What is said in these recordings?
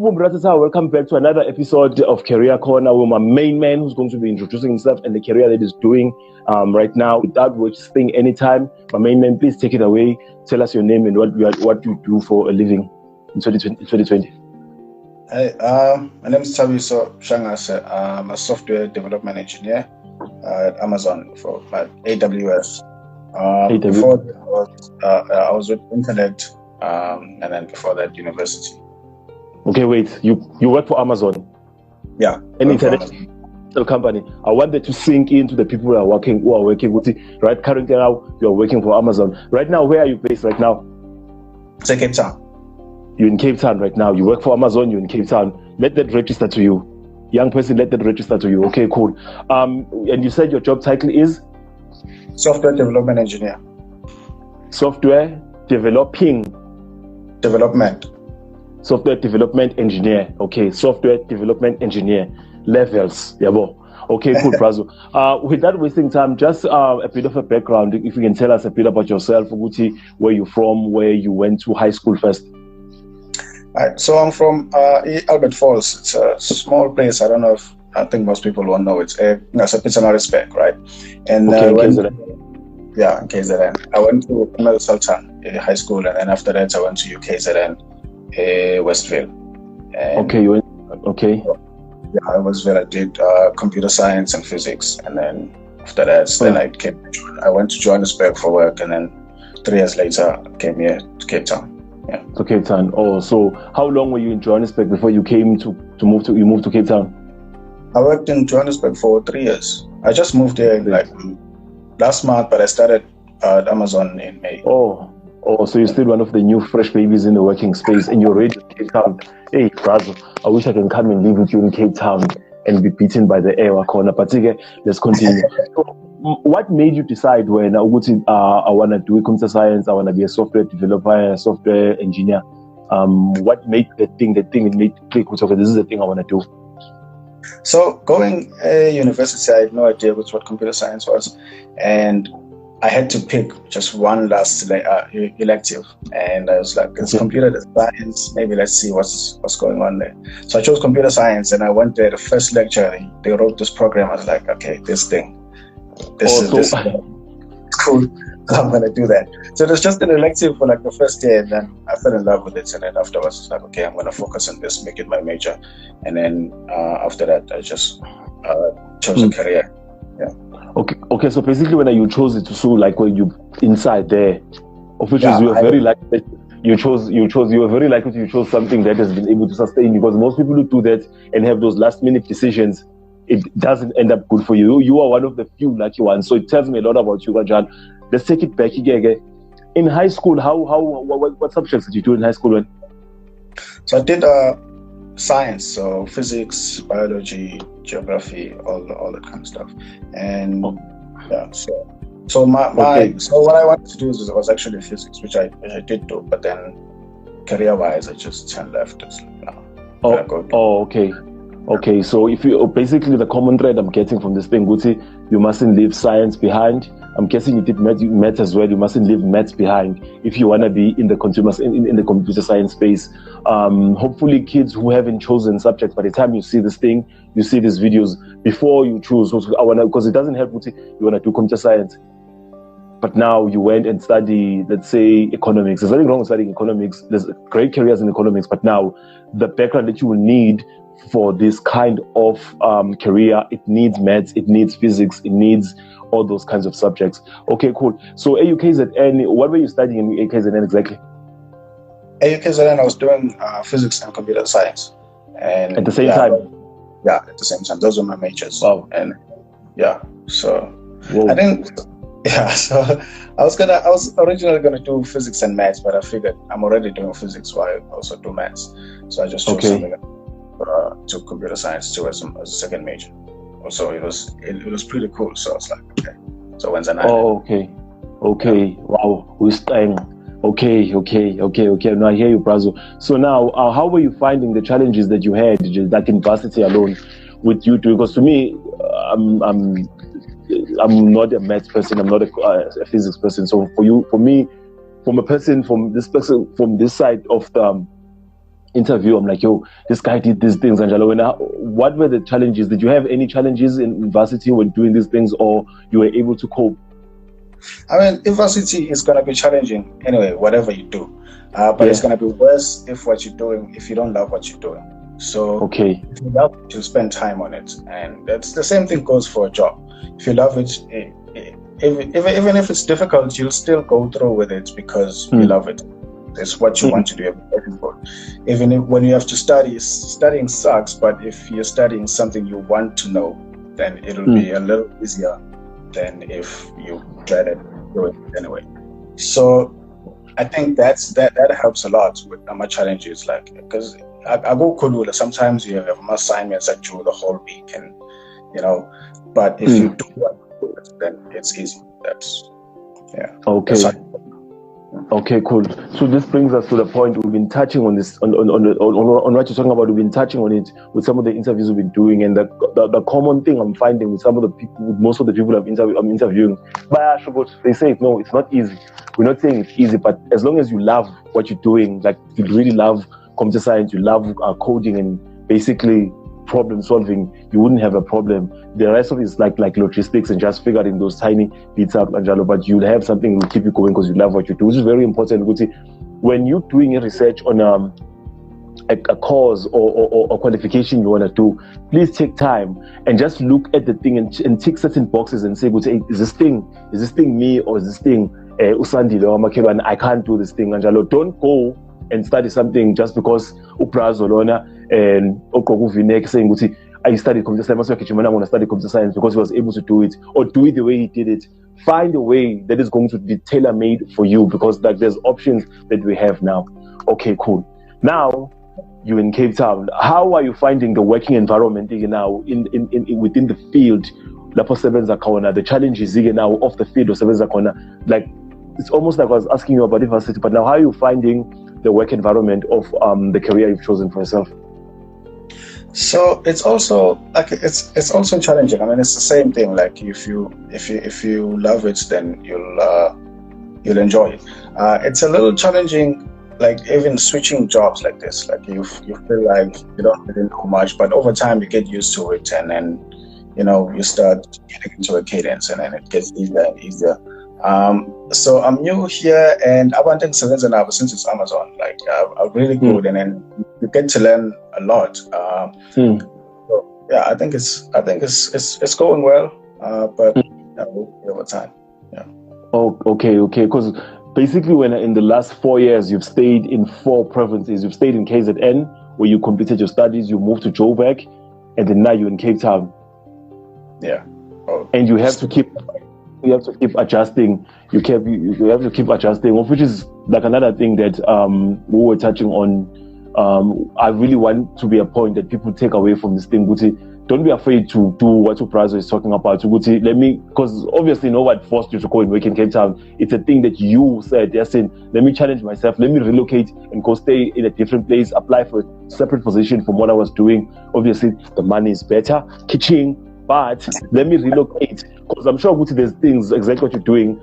Welcome back to another episode of Career Corner with my main man who's going to be introducing himself and the career that he's doing right now. Without wasting any time, my main man, please take it away. Tell us your name and what you do for a living in 2020. Hey, my name is Thabisho Shangase. I'm a software development engineer at Amazon for AWS. Before that, I was with Internet, and then before that, university. Okay, wait. You work for Amazon? Yeah. An international company. I want that to sink into the people who are working with it. Right, currently now you are working for Amazon. Right now, where are you based right now? It's Cape Town. You're in Cape Town right now. You work for Amazon. You're in Cape Town. Let that register to you, young person. Let that register to you. Okay, cool. And you said your job title is Software development engineer. Software development engineer. Okay, software development engineer levels. Yabo. Okay, cool, Brazo. Without wasting time, just a bit of a background. If you can tell us a bit about yourself, Uguti, where you're from, where you went to high school first. All right, so I'm from Albert Falls. It's a small place. I think most people won't know. It's a Pizza Spec, right? And okay, in KZN. I went to Mel Sultan high school, and then after that, I went to UKZN, Westville. And okay, you went. Okay. Yeah, I Westville. I did computer science and physics, and then after that, then I went to Johannesburg for work, and then 3 years later, I came here to Cape Town. Yeah. To Cape Town. Oh, so how long were you in Johannesburg before you came to move to Cape Town? I worked in Johannesburg for 3 years. I just moved here in last month, but I started at Amazon in May. Oh, so you're still one of the new fresh babies in the working space, and you're ready to Cape Town. Hey, brother, I wish I can come and live with you in Cape Town and be beaten by the air corner. But let's continue. So, what made you decide when I want to do computer science, I want to be a software developer, a software engineer? What made the thing made you click? Okay, this is the thing I want to do. So going university, I had no idea what computer science was, and I had to pick just one last elective, and I was like, it's computer science, maybe let's see what's going on there. So I chose computer science, and I went there. The first lecture, they wrote this program. I was like, okay, this is cool. So I'm gonna do that. So it was just an elective for the first year, and then I fell in love with it. And then afterwards, it's like, okay, I'm gonna focus on this, make it my major. And then after that, I just chose a career. Yeah. Okay. So basically, when you chose it, so when you inside there, of which you were very likely you were very likely to chose something that has been able to sustain, because most people who do that and have those last minute decisions, it doesn't end up good for you. You are one of the few lucky ones. So it tells me a lot about you, Rajan. Let's take it back again. In high school, what subjects did you do in high school? So I did science, so physics, biology, geography, all that kind of stuff. And so what I wanted to do was actually physics, which I did do, but then career-wise, I just turned left. Okay, so if you basically the common thread I'm getting from this thing, Guti, you mustn't leave science behind. I'm guessing you did maths as well. You mustn't leave maths behind if you want to be in the computer science space. Hopefully, kids who haven't chosen subjects, by the time you see this thing, you see these videos before you choose. Because it doesn't help, Guti. You want to do computer science, but now you went and study, let's say, economics. There's nothing wrong with studying economics. There's great careers in economics, but now the background that you will need for this kind of career, it needs maths, it needs physics, it needs all those kinds of subjects. Okay, cool. So AUKZN, what were you studying in AUKZN exactly? AUKZN, I was doing physics and computer science. And at the same time? Yeah, at the same time. Those were my majors. Wow. And so I didn't. Yeah, so I was originally gonna do physics and maths, but I figured I'm already doing physics, while I also do maths. So I just chose something to computer science too as a second major. So it was pretty cool. So I was like, okay. So when's the night? Oh, okay. Wow, we're staying. Okay. Now I hear you, Brazo. So now, how were you finding the challenges that you had, like in varsity alone, with you two? Because to me, I'm not a maths person. I'm not a physics person. So for me, from this side of interview, I'm like, yo, this guy did these things, Angelo. What were the challenges? Did you have any challenges in university when doing these things, or you were able to cope? I mean, university is going to be challenging anyway, whatever you do. But it's going to be worse if you don't love what you're doing. So if you love it, you'll spend time on it. And that's the same thing goes for a job. If you love it, even if it's difficult, you'll still go through with it because you love it. It's what you want to do. Even if, when you have to study, studying sucks, but if you're studying something you want to know, then it'll be a little easier than if you try to do it anyway. So I think that helps a lot with my challenges, like, because I go Kulula. Sometimes you have assignments that do the whole week, and but if you do it, then it's easy. Okay, cool. So this brings us to the point we've been touching on this, on what you're talking about. We've been touching on it with some of the interviews we've been doing, and the common thing I'm finding with some of the people, with most of the people I'm interviewing, they say, no, it's not easy. We're not saying it's easy, but as long as you love what you're doing, like you really love computer science, you love coding and basically problem solving, you wouldn't have a problem. The rest of it is like logistics and just figuring those tiny bits out, Angelo, but you'll have something that will keep you going because you love what you do, which is very important. When you're doing a research on a course or qualification you want to do, please take time and just look at the thing and tick certain boxes and say, hey, is this thing me, or is this thing Usandile or Makelwan? I can't do this thing, Angelo. Don't go and study something just because Uprazolona and Okoguvinek saying, I studied computer science, I want to study computer science because he was able to do it, or do it the way he did it. Find a way that is going to be tailor-made for you, because there's options that we have now. Okay, cool. Now, you're in Cape Town. How are you finding the working environment now in within the field? The challenges now off the field of like, it's almost like I was asking you about university, but now how are you finding the work environment of the career you've chosen for yourself? So it's also like it's also challenging. I mean, it's the same thing. Like if you love it, then you'll enjoy it. It's a little challenging, like even switching jobs like this. Like you feel like you don't really know much, but over time you get used to it, and then you start getting into a cadence, and then it gets easier and easier. So I'm new here, and I've been doing since it's Amazon. Like I'm really good, and then you get to learn a lot. So yeah, I think it's going well, but over time. Yeah. Oh, okay. Because basically, when in the last 4 years you've stayed in 4 provinces, you've stayed in KZN where you completed your studies, you moved to Joburg, and then now you're in Cape Town. Yeah. And you have to keep adjusting. You have to keep adjusting, which is like another thing that we were touching on. I really want to be a point that people take away from this thing. Don't be afraid to do what Uprazo is talking about. Because obviously no one forced you to go and work in Cape Town. It's a thing that you said, you're saying, let me challenge myself, let me relocate and go stay in a different place, apply for a separate position from what I was doing. Obviously the money is better, kitchen, but let me relocate, because I'm sure there's things exactly what you're doing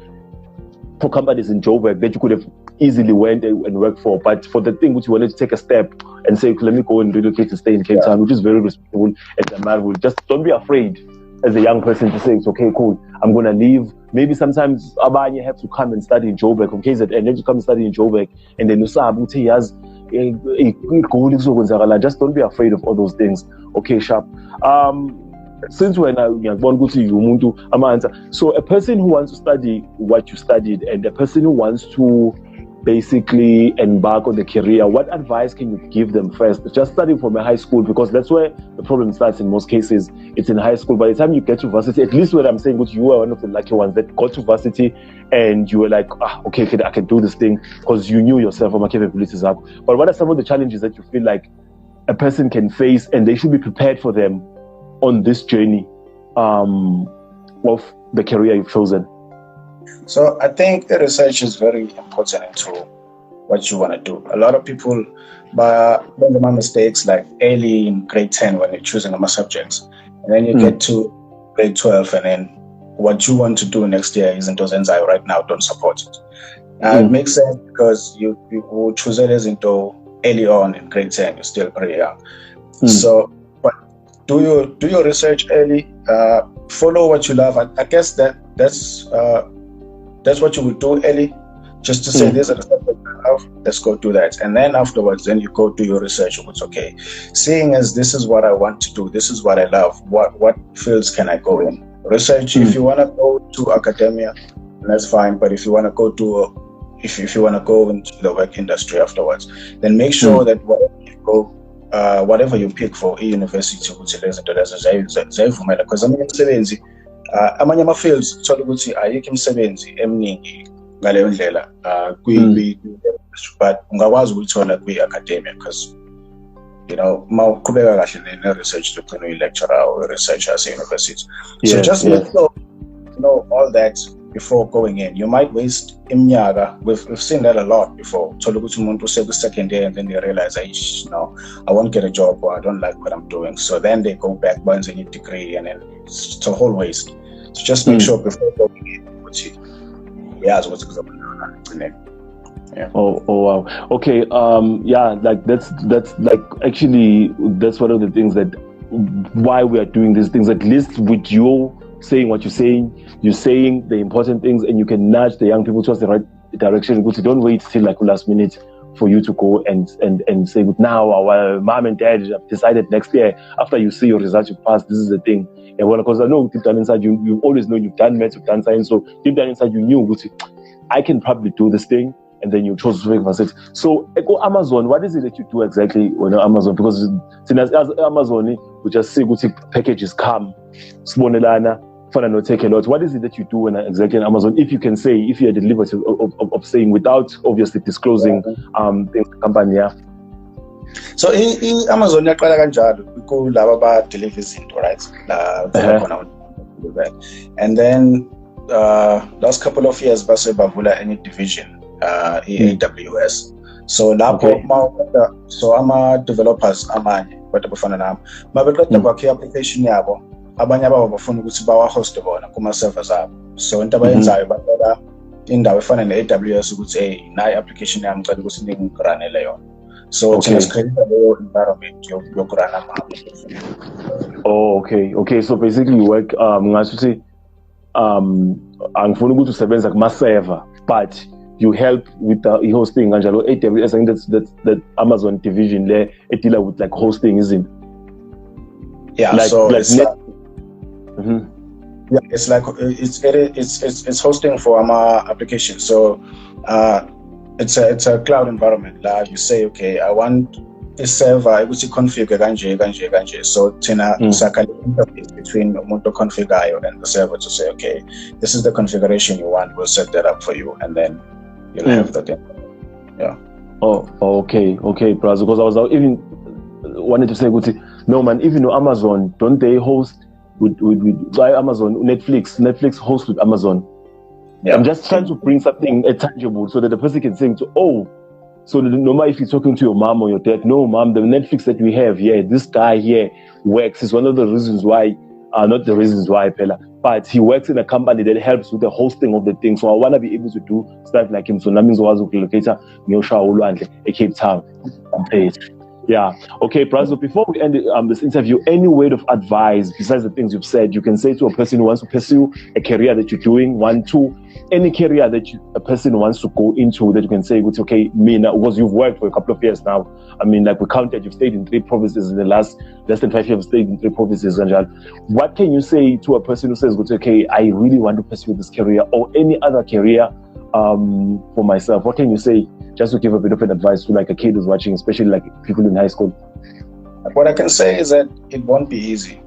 for companies in Joburg that you could have easily went and worked for, but for the thing which you wanted to take a step and say, let me go and relocate to stay in Cape Town, which is very respectful and admirable. Just don't be afraid as a young person to say, it's okay, cool, I'm going to leave. Maybe sometimes Abanye have to come and study in Joburg from KZN, and then you come and study in Joburg, and then you say, just don't be afraid of all those things. Okay, sharp. Since when so a person who wants to study what you studied, and a person who wants to basically embark on the career, what advice can you give them first? Just studying from a high school, because that's where the problem starts in most cases. It's in high school. By the time you get to varsity, at least what I'm saying, you were one of the lucky ones that got to varsity and you were like, okay, I can do this thing, because you knew yourself or my capabilities up. But what are some of the challenges that you feel like a person can face and they should be prepared for them on this journey of the career you've chosen? So I think the research is very important into what you want to do. A lot of people make mistakes like early in grade 10 when you're choosing my subjects, and then you get to grade 12, and then what you want to do next year isn't those right now, don't support it. It makes sense because you choose it as into early on in grade 10, you're still pretty young. So, but do your research early. Follow what you love. I guess that's what you would do early, just to say these are the subjects I love. Let's go do that, and then afterwards, then you go do your research. What's okay? Seeing as this is what I want to do, this is what I love. What fields can I go in? Research. If you want to go to academia, that's fine. But if you want to go to if you want to go into the work industry afterwards, then make sure that whatever you pick for a university, because amanye ama-fields uthola ukuthi ayikho imisebenzi eminingi ngaleyo ndlela but ungakwazi ukuyithola kwi-academia because uma uqhubeka kahle ne-research ugcina uyi-lecturer or researcher ase-university. So just make sure you know all that before going in. You might waste iminyaka. We've seen that a lot before. Uthola ukuthi umuntu second year and then they realize no, I won't get a job or I don't like what I'm doing. So then they go back, buy a new degree, and then it's a whole waste. So just make sure before going in, what's yeah. Oh wow. Okay. Like that's like actually that's one of the things that why we are doing these things. At least with you saying what you're saying the important things, and you can nudge the young people towards the right direction. But you don't wait till like last minute for you to go and say, now our mom and dad have decided next year after you see your results, you pass. This is the thing. And well, because I know deep down inside you always know you've done maths, you've done science. So deep down inside you knew, I can probably do this thing. And then you chose to make it. So, Amazon, what is it that you do exactly on Amazon? Because as Amazon, we just say packages come, small no take a lot. What is it that you do when exactly on Amazon? If you can say, if you're at the liberty of saying without obviously disclosing the company. Yeah. So in Amazon yaqala kanjalo ku laba ba deliver izinto, right? And then last couple of years base bavula any division AWS. So lapho so ama developers amanye kodwa bafana nami mabeqeda kwakhe application yabo abanye ababo bafuna ukuthi bawa-host bona kuma-servers abo. So into abayenzayo bacela indawo efana ne-AWS ukuthi nayi application yami ngicela ukuthi ningirunele yona. So thina sikhulisa leyo environment yokurana ama-application. Okay. So basically you work ngasho ukuthi angifuni ukuthi usebenza kuma-server but you help with the hosting kanjalo. AWS, I think that's that Amazon division there it deal with like hosting, isn't it? Yeah, like, so like it's yeah, it's like it's hosting for our application. So it's a cloud environment. Like you say, okay, I want a server which you configure kanje. So tina sakali interface between umuntu configure and the server to say, okay, this is the configuration you want. We'll set that up for you, and then you'll have that. Yeah. Okay, brother. Because I was even wanted to say, no man, even though Amazon, don't they host with Amazon, Netflix hosts with Amazon. Yeah. I'm just trying to bring something tangible so that the person can say, so no matter if you're talking to your mom or your dad, no mom, the Netflix that we have here, this guy here works, is one of the reasons why, not the reasons why, Pella, but he works in a company that helps with the hosting of the thing. So I want to be able to do stuff like him. So that means I was located near Cape Town. Yeah. Okay, Brazo, before we end this interview, any word of advice besides the things you've said, you can say to a person who wants to pursue a career that you're doing, any career that a person wants to go into that you can say, okay, because you've worked for a couple of years now. I mean, like we counted, you've stayed in 3 provinces in the last less than 5 years, you've stayed in 3 provinces. What can you say to a person who says, okay, I really want to pursue this career or any other career for myself? What can you say just to give a bit of an advice to like a kid who's watching, especially like people in high school? What I can say is that it won't be easy.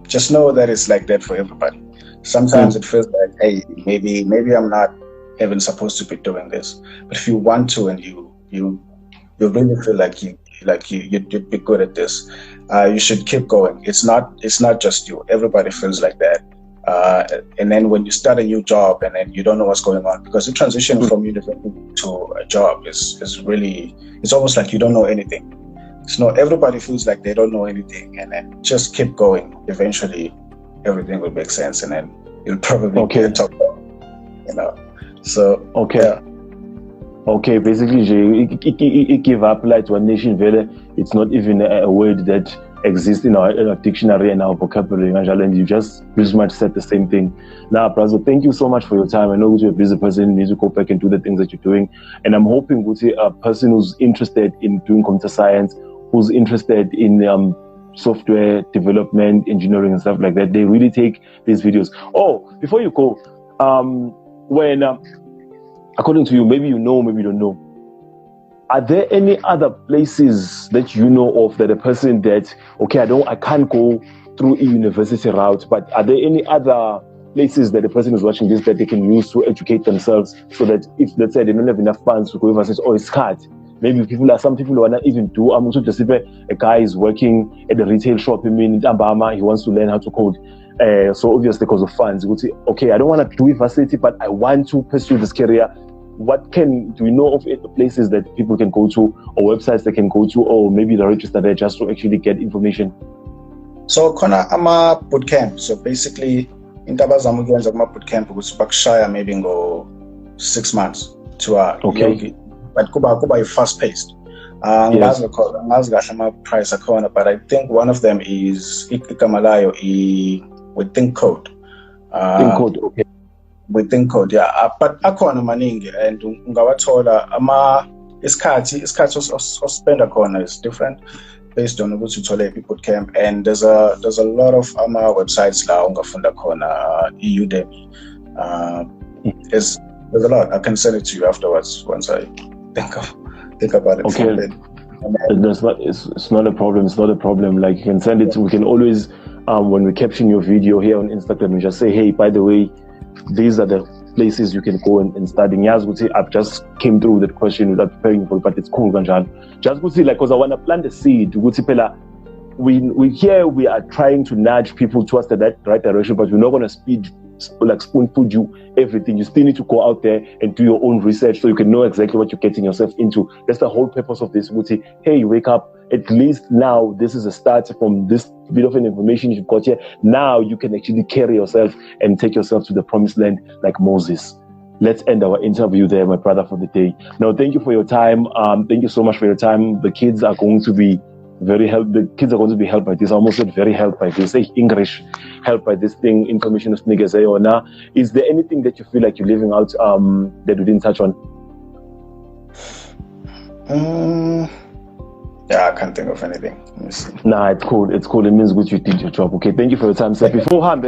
Just know that it's like that for everybody. Sometimes it feels like, hey, maybe I'm not even supposed to be doing this. But if you want to and you really feel like you'd be good at this, you should keep going. It's not just you. Everybody feels like that. And then when you start a new job and then you don't know what's going on, because the transition from university to a job is really, it's almost like you don't know anything. So everybody feels like they don't know anything, and then just keep going. Eventually everything will make sense, and then you'll probably get top, So okay. Yeah. Okay, basically, give up like One Nation Vele. It's not even a word that exists in our dictionary and our vocabulary, and you just pretty much said the same thing. Now, Brazo, thank you so much for your time. I know you're a busy person, you need to go back and do the things that you're doing. And I'm hoping a person who's interested in doing computer science, who's interested in software development, engineering, and stuff like that, they really take these videos. Oh, before you go, according to you, maybe you know, maybe you don't know, are there any other places that you know of that a person that, okay, I can't go through a university route, but are there any other places that the person is watching this that they can use to educate themselves, so that if, let's say, they don't have enough funds to go university, or it's hard, maybe some people who are not even do, I'm also just a guy is working at a retail shop in Ambama, he wants to learn how to code. So obviously because of funds, would say, okay, I don't want to do university, but I want to pursue this career. Do we know of places that people can go to, or websites they can go to, or maybe the register there just to actually get information? So khona ama bootcamp. So basically into abazama ukuyenza kuma bootcamp ukuthi bakushaya maybe go 6 months to okay. But kuba fast paced. Ngazi kahle ama price akhona, but I think one of them is igama layo with Think Code. Think Code, okay. With Think Code, yeah. But akhona maningi, and ungawathola isikhathi spend akhona is different based on ukuthi uthole bootcamp, and there's a lot of websites la ungafunda khona Udemy. There's a lot. I can send it to you afterwards once I think about it. Okay. It's not a problem. It's not a problem. Like, you can send it. We can always, when we caption your video here on Instagram, we just say, hey, by the way, these are the places you can go and study. I've just came through that question without preparing for it, but it's cool, Ganjan. Just go see, like, because I want to plant the seed. We are trying to nudge people towards the right direction, but we're not going to spoon feed you everything. You still need to go out there and do your own research so you can know exactly what you're getting yourself into. That's the whole purpose of this. We'll say, hey, wake up. At least now this is a start from this bit of information you've got here. Now you can actually carry yourself and take yourself to the promised land like Moses. Let's end our interview there, my brother, for the day. Now, thank you for your time. Thank you so much for your time. The kids are going to be helped by this. I almost said very helped by this. English helped by this thing. Information of Nigga. Is there anything that you feel like you're leaving out that we didn't touch on? Yeah, I can't think of anything. Nah, it's cool. It's cool. It means good you did your job. Okay, thank you for your time, sir. Beforehand,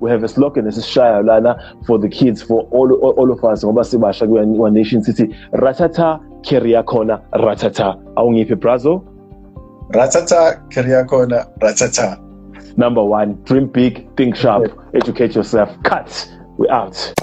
we have a slogan. This is Shaya Lana for the kids, for all of us. One Nation City. Ratata, Keria Kona, Ratata. Aungipe Brazo. Ratata, Keria Kona, Ratata. Number one, dream big, think sharp, educate yourself. Cut. We're out.